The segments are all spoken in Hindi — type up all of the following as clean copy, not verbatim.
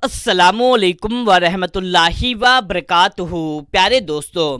अस्सलामुअलैकुम वरहमतुल्लाहि व बरकातुहू। प्यारे दोस्तों,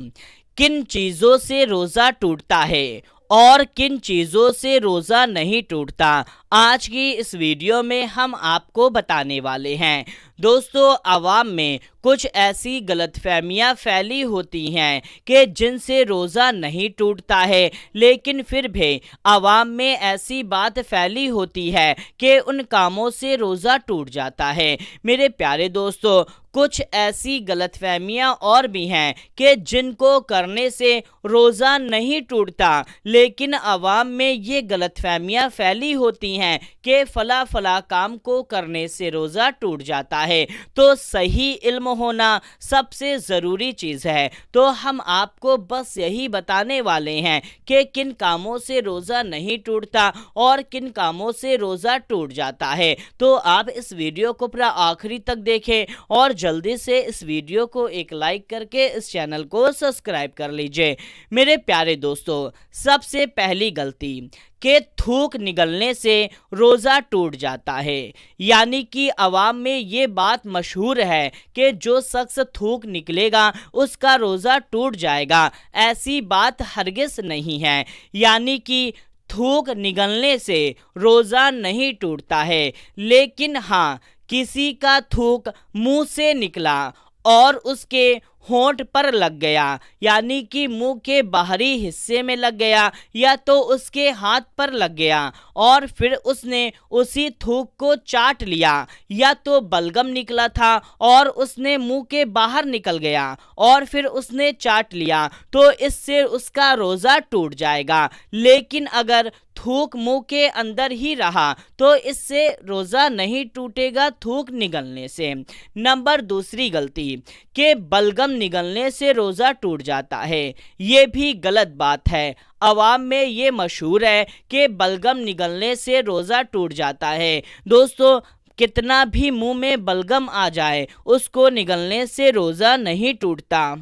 किन चीज़ों से रोज़ा टूटता है और किन चीज़ों से रोज़ा नहीं टूटता, आज की इस वीडियो में हम आपको बताने वाले हैं। दोस्तों, आवाम में कुछ ऐसी गलतफहमियां फैली होती हैं कि जिनसे रोज़ा नहीं टूटता है, लेकिन फिर भी आवाम में ऐसी बात फैली होती है कि उन कामों से रोज़ा टूट जाता है। मेरे प्यारे दोस्तों, कुछ ऐसी गलतफहमियां और भी हैं कि जिनको करने से रोज़ा नहीं टूटता, लेकिन आवाम में ये गलतफहमियां फैली होती हैं कि फ़ला फ़ला काम को करने से रोज़ा टूट जाता है। तो सही इल्म होना सबसे ज़रूरी चीज़ है। तो हम आपको बस यही बताने वाले हैं कि किन कामों से रोज़ा नहीं टूटता और किन कामों से रोज़ा टूट जाता है। तो आप इस वीडियो को पूरा आखिरी तक देखें और जल्दी से इस वीडियो को एक लाइक करके इस चैनल को सब्सक्राइब कर लीजिए। मेरे प्यारे दोस्तों, सबसे पहली गलती कि थूक निकलने से रोज़ा टूट जाता है। यानी कि अवाम में ये बात मशहूर है कि जो शख्स थूक निकलेगा उसका रोज़ा टूट जाएगा। ऐसी बात हरगिज़ नहीं है। यानी कि थूक निकलने से रोज़ा नहीं टूटता है, लेकिन हाँ, किसी का थूक मुंह से निकला और उसके होंठ पर लग गया, यानी कि मुंह के बाहरी हिस्से में लग गया या तो उसके हाथ पर लग गया और फिर उसने उसी थूक को चाट लिया, या तो बलगम निकला था और उसने मुंह के बाहर निकल गया और फिर उसने चाट लिया, तो इससे उसका रोज़ा टूट जाएगा। लेकिन अगर थूक मुंह के अंदर ही रहा तो इससे रोज़ा नहीं टूटेगा थूक निगलने से। नंबर दूसरी गलती कि बलगम निगलने से रोज़ा टूट जाता है, ये भी गलत बात है। अवाम में ये मशहूर है कि बलगम निगलने से रोज़ा टूट जाता है। दोस्तों, कितना भी मुंह में बलगम आ जाए उसको निगलने से रोज़ा नहीं टूटता,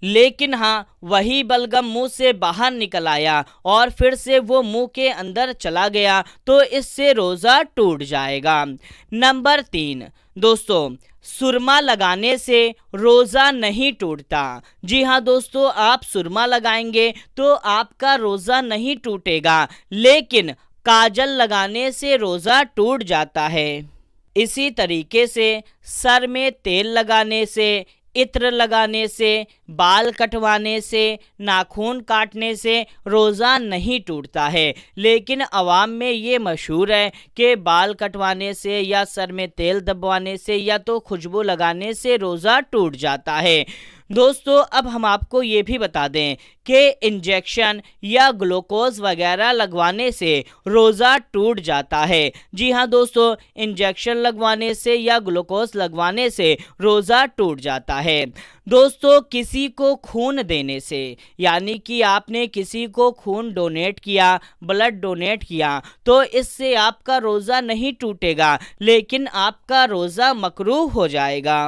लेकिन हाँ, वही बलगम मुंह से बाहर निकल आया और फिर से वो मुंह के अंदर चला गया तो इससे रोज़ा टूट जाएगा। नंबर 3 दोस्तों, सुरमा लगाने से रोज़ा नहीं टूटता। जी हाँ दोस्तों, आप सुरमा लगाएंगे तो आपका रोज़ा नहीं टूटेगा, लेकिन काजल लगाने से रोज़ा टूट जाता है। इसी तरीके से सर में तेल लगाने से, इत्र लगाने से, बाल कटवाने से, नाखून काटने से रोज़ा नहीं टूटता है। लेकिन अवाम में ये मशहूर है कि बाल कटवाने से या सर में तेल दबवाने से या तो खुशबू लगाने से रोज़ा टूट जाता है। दोस्तों, अब हम आपको ये भी बता दें कि इंजेक्शन या ग्लूकोज वगैरह लगवाने से रोज़ा टूट जाता है। जी हाँ दोस्तों, इंजेक्शन लगवाने से या ग्लूकोज लगवाने से रोज़ा टूट जाता है। दोस्तों, किसी को खून देने से, यानी कि आपने किसी को खून डोनेट किया, ब्लड डोनेट किया, तो इससे आपका रोज़ा नहीं टूटेगा, लेकिन आपका रोज़ा मकरूह हो जाएगा।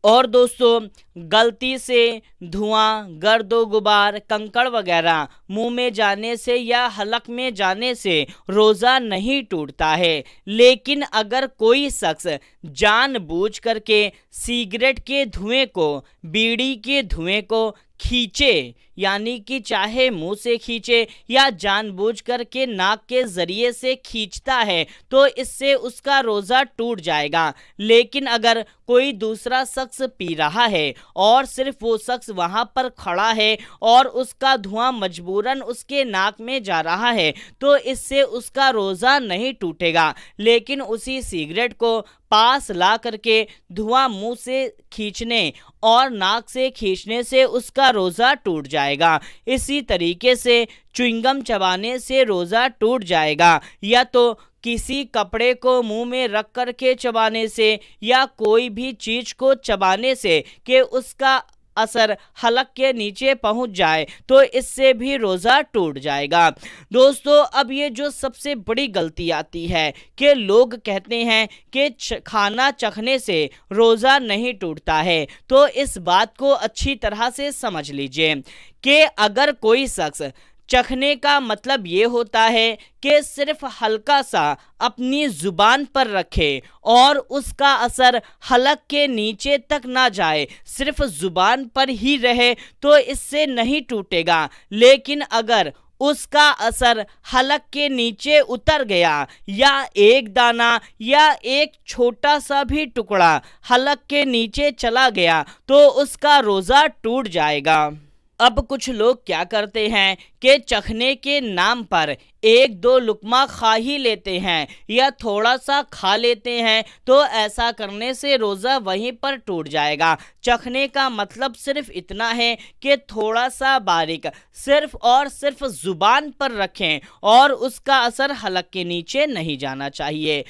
और दोस्तों, गलती से धुआं, गर्दो गुबार, कंकड़ वगैरह मुंह में जाने से या हलक में जाने से रोज़ा नहीं टूटता है। लेकिन अगर कोई शख्स जानबूझ करके सिगरेट के धुएं को, बीड़ी के धुएं को खींचे, यानी कि चाहे मुंह से खींचे या जानबूझ करके नाक के ज़रिए से खींचता है, तो इससे उसका रोज़ा टूट जाएगा। लेकिन अगर कोई दूसरा शख्स पी रहा है और सिर्फ वो शख्स वहाँ पर खड़ा है और उसका धुआं मजबूरन उसके नाक में जा रहा है, तो इससे उसका रोज़ा नहीं टूटेगा। लेकिन उसी सिगरेट को पास ला करके धुआं मुंह से खींचने और नाक से खींचने से उसका रोज़ा टूट जाएगा। इसी तरीके से च्युइंगम चबाने से रोज़ा टूट जाएगा, या तो किसी कपड़े को मुंह में रख कर के चबाने से या कोई भी चीज़ को चबाने से कि उसका असर हलक के नीचे पहुंच जाए, तो इससे भी रोज़ा टूट जाएगा। दोस्तों, अब ये जो सबसे बड़ी गलती आती है कि लोग कहते हैं कि खाना चखने से रोज़ा नहीं टूटता है, तो इस बात को अच्छी तरह से समझ लीजिए कि अगर कोई शख्स चखने का मतलब ये होता है कि सिर्फ हल्का सा अपनी जुबान पर रखे और उसका असर हलक के नीचे तक ना जाए, सिर्फ जुबान पर ही रहे तो इससे नहीं टूटेगा। लेकिन अगर उसका असर हलक के नीचे उतर गया या एक दाना या एक छोटा सा भी टुकड़ा हलक के नीचे चला गया तो उसका रोज़ा टूट जाएगा। अब कुछ लोग क्या करते हैं कि चखने के नाम पर एक दो लुकमा खा ही लेते हैं या थोड़ा सा खा लेते हैं, तो ऐसा करने से रोज़ा वहीं पर टूट जाएगा। चखने का मतलब सिर्फ इतना है कि थोड़ा सा बारीक सिर्फ और सिर्फ ज़ुबान पर रखें और उसका असर हलक के नीचे नहीं जाना चाहिए।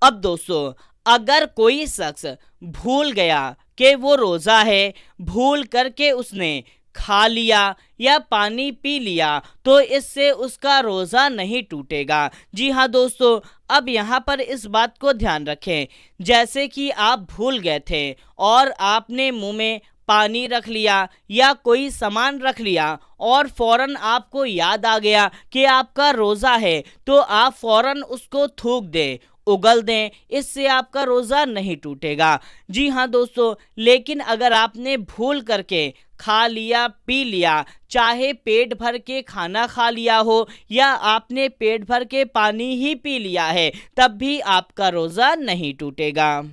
अब दोस्तों, अगर कोई शख्स भूल गया कि वो रोज़ा है, भूल करके उसने खा लिया या पानी पी लिया, तो इससे उसका रोज़ा नहीं टूटेगा। जी हाँ दोस्तों, अब यहाँ पर इस बात को ध्यान रखें, जैसे कि आप भूल गए थे और आपने मुंह में पानी रख लिया या कोई सामान रख लिया और फ़ौरन आपको याद आ गया कि आपका रोज़ा है, तो आप फ़ौरन उसको थूक दें, उगल दें, इससे आपका रोज़ा नहीं टूटेगा। जी हाँ दोस्तों, लेकिन अगर आपने भूल करके खा लिया पी लिया, चाहे पेट भर के खाना खा लिया हो या आपने पेट भर के पानी ही पी लिया है, तब भी आपका रोज़ा नहीं टूटेगा।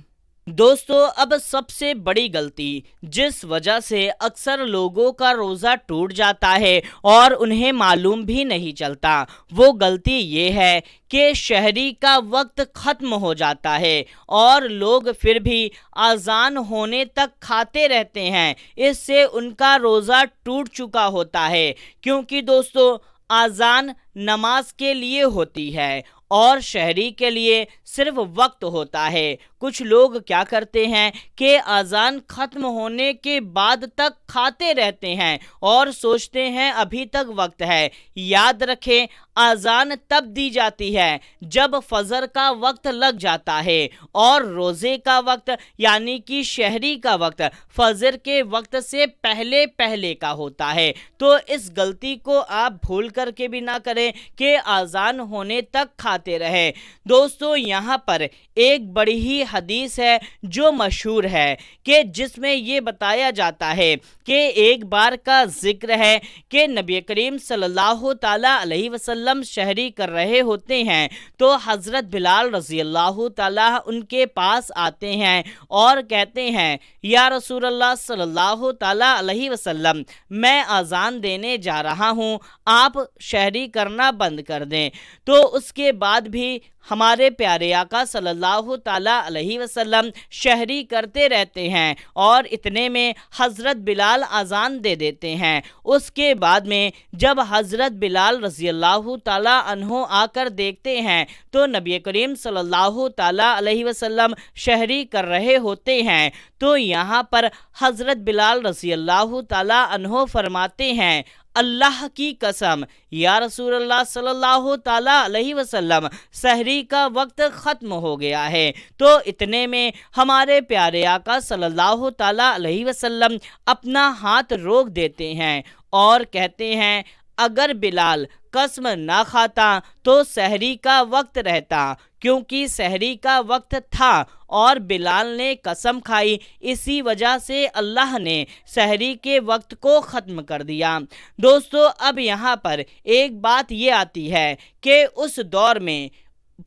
दोस्तों, अब सबसे बड़ी गलती जिस वजह से अक्सर लोगों का रोज़ा टूट जाता है और उन्हें मालूम भी नहीं चलता, वो गलती ये है कि शहरी का वक्त ख़त्म हो जाता है और लोग फिर भी अज़ान होने तक खाते रहते हैं। इससे उनका रोज़ा टूट चुका होता है, क्योंकि दोस्तों अज़ान नमाज के लिए होती है और शहरी के लिए सिर्फ वक्त होता है। कुछ लोग क्या करते हैं कि अज़ान ख़त्म होने के बाद तक खाते रहते हैं और सोचते हैं अभी तक वक्त है। याद रखें, अज़ान तब दी जाती है जब फजर का वक्त लग जाता है और रोज़े का वक्त यानी कि शहरी का वक्त फजर के वक्त से पहले पहले का होता है। तो इस गलती को आप भूल करके भी ना करें कि अज़ान होने तक खाते रहें। दोस्तों, यहाँ पर एक बड़ी ही हदीस है जो मशहूर है कि जिसमें ये बताया जाता है कि एक बार का जिक्र है कि नबी करीम सल्लल्लाहु ताला अलैहि वसल्लम शहरी कर रहे होते हैं, तो हज़रत बिलाल रज़ी अल्लाह ताला उनके पास आते हैं और कहते हैं, या रसूल अल्लाह सल्लल्लाहु ताला अलैहि वसल्लम, मैं अज़ान देने जा रहा हूँ, आप शहरी करना बंद कर दें। तो उसके बाद भी हमारे प्यारे आका सल्लल्लाहु ताला अलैहि वसल्लम शहरी करते रहते हैं और इतने में हज़रत बिलाल अज़ान दे देते हैं। उसके बाद में जब हज़रत बिलाल रज़ी अल्लाह ताला अन्हो आकर देखते हैं तो नबी करीम सल्लल्लाहु ताला अलैहि वसल्लम शहरी कर रहे होते हैं। तो यहाँ पर हज़रत बिलाल रज़ी अल्लाह ताला अन्हो फरमाते हैं, अल्लाह की कसम या रसूल अल्लाह सल्लल्लाहु ताला अलैहि वसल्लम, सहरी का वक्त ख़त्म हो गया है। तो इतने में हमारे प्यारे आका सल्लल्लाहु ताला अलैहि वसल्लम अपना हाथ रोक देते हैं और कहते हैं, अगर बिलाल कसम ना खाता तो सहरी का वक्त रहता, क्योंकि सहरी का वक्त था और बिलाल ने कसम खाई, इसी वजह से अल्लाह ने सहरी के वक्त को ख़त्म कर दिया। दोस्तों, अब यहाँ पर एक बात ये आती है कि उस दौर में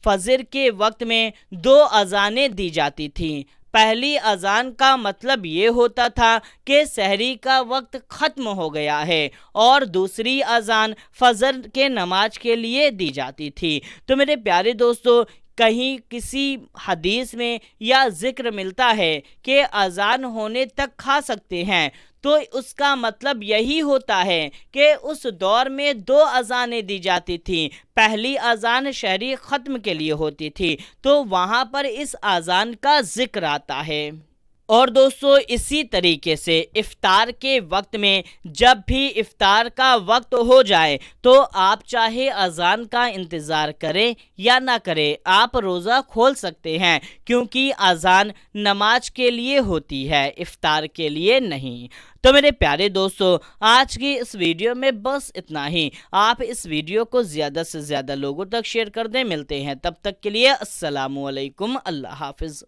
फजर के वक्त में दो अज़ानें दी जाती थीं। पहली अज़ान का मतलब ये होता था कि सहरी का वक्त ख़त्म हो गया है और दूसरी अज़ान फजर के नमाज के लिए दी जाती थी। तो मेरे प्यारे दोस्तों, कहीं किसी हदीस में या ज़िक्र मिलता है कि अज़ान होने तक खा सकते हैं, तो उसका मतलब यही होता है कि उस दौर में दो अज़ानें दी जाती थीं। पहली अज़ान शहरी ख़त्म के लिए होती थी, तो वहाँ पर इस अज़ान का ज़िक्र आता है। और दोस्तों इसी तरीके से इफ्तार के वक्त में जब भी इफ्तार का वक्त हो जाए तो आप चाहे अजान का इंतज़ार करें या ना करें, आप रोज़ा खोल सकते हैं, क्योंकि अजान नमाज के लिए होती है, इफ्तार के लिए नहीं। तो मेरे प्यारे दोस्तों, आज की इस वीडियो में बस इतना ही। आप इस वीडियो को ज़्यादा से ज़्यादा लोगों तक शेयर कर दें। मिलते हैं तब तक के लिए अस्सलामु अलैकुम, अल्लाह हाफिज़।